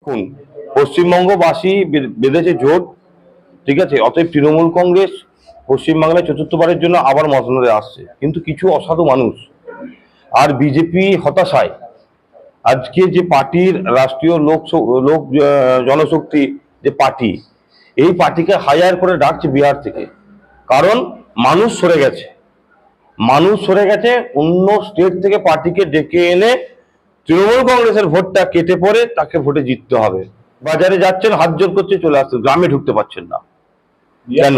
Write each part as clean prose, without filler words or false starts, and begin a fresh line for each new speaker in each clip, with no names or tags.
দেখুন, পশ্চিমবঙ্গবাসী বেঁধেছে জোট, ঠিক আছে। অতএব তৃণমূল কংগ্রেস পশ্চিমবাংলায় চতুর্থবারের জন্য আবার মসনদে আসছে, কিন্তু কিছু অসাধু মানুষ আর বিজেপি হতাশায় আজকে যে পার্টির রাষ্ট্রীয় লোক জনশক্তি যে পার্টি, এই পার্টিকে হায়ার করে ডাকছে বিহার থেকে। কারণ মানুষ সরে গেছে অন্য স্টেট থেকে পার্টিকে ডেকে এনে তৃণমূল কংগ্রেসের ভোটটা কেটে পড়ে তাকে ভোটে জিততে হবে। বাজারে যাচ্ছেন, হাত জোর করছে, চলে আসছে, গ্রামে ঢুকতে পারছেন না কেন?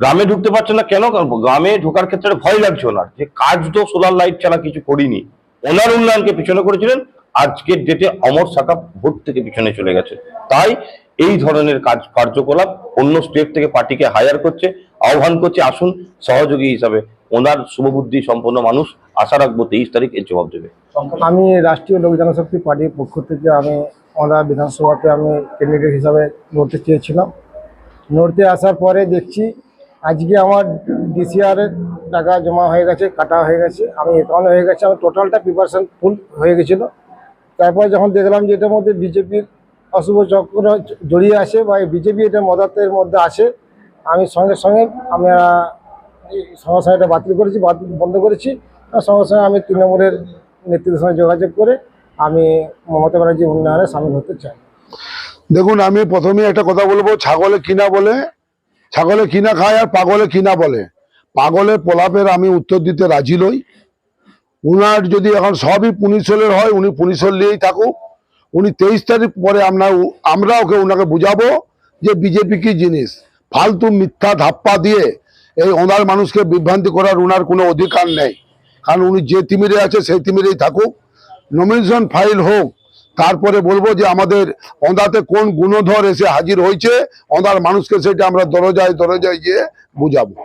গ্রামে ঢুকতে পারছেন না কেন? কারণ গ্রামে ঢোকার ক্ষেত্রে ভয় লাগছে ওনার, যে কাজ তো সোলার লাইট ছাড়া কিছু করিনি। ওনার উন্নয়নকে পিছনে করেছিলেন, আজকের ডেটে অমর সাকাপ ভোট থেকে পিছনে চলে গেছে। তাই এই ধরনের কার্যকলাপ অন্য স্টেট থেকে পার্টিকে হায়ার করছে, আহ্বান করছে আসুন সহযোগী হিসাবে। ওনার শুভবুদ্ধি সম্পন্ন মানুষ, আশা রাখবো 23 তারিখ এর জবাব দেবে।
আমি রাষ্ট্রীয় লোক জনশক্তি পার্টির পক্ষ থেকে আমি ওনার বিধানসভাতে আমি ক্যান্ডিডেট হিসাবে লড়তে চেয়েছিলাম। লড়তে আসার পরে দেখছি আজকে আমার ডিসিআরের টাকা জমা হয়ে গেছে, কাটা হয়ে গেছে, আমি অ্যাকাউন্ট হয়ে গেছে, আমার টোটালটা প্রিপারেশন ফুল হয়ে গেছিলো। তারপর যখন দেখলাম যে এটার মধ্যে বিজেপির অশুভ চক্র জড়িয়ে আছে বা বিজেপি এটা মদতের মধ্যে আছে, আমি সঙ্গে সঙ্গে এটা বাতিল করেছি, বন্ধ করেছি। আর সঙ্গে সঙ্গে আমি তৃণমূলের নেতৃত্বের সঙ্গে যোগাযোগ করে আমি মমতা ব্যানার্জির উন্নয়নে সামিল হতে চাই।
দেখুন, আমি প্রথমে একটা কথা বলবো, ছাগলে কিনা খায় আর পাগলে কিনা বলে। পাগলের প্রলাপের আমি উত্তর দিতে রাজি নই। উনার যদি এখন সবই পুনিশলের হয়, উনি পুনিশল নিয়েই থাকুক। উনি 23 তারিখ পরে আমরা ওনাকে বুঝাবো যে বিজেপি কি জিনিস। ফালতু মিথ্যা ধাপ্পা দিয়ে এই ওনার মানুষকে বিভ্রান্তি করার উনার কোনো অধিকার নেই। কারণ উনি যে তিমিরে আছে সেই তিমিরেই থাকুক, নমিনেশন ফাইল হোক, তারপরে বলবো যে আমাদের ওঁদাতে কোন গুণধর এসে হাজির হয়েছে, ওঁদার মানুষকে সেটা আমরা দরজায় গিয়ে বুঝাবো।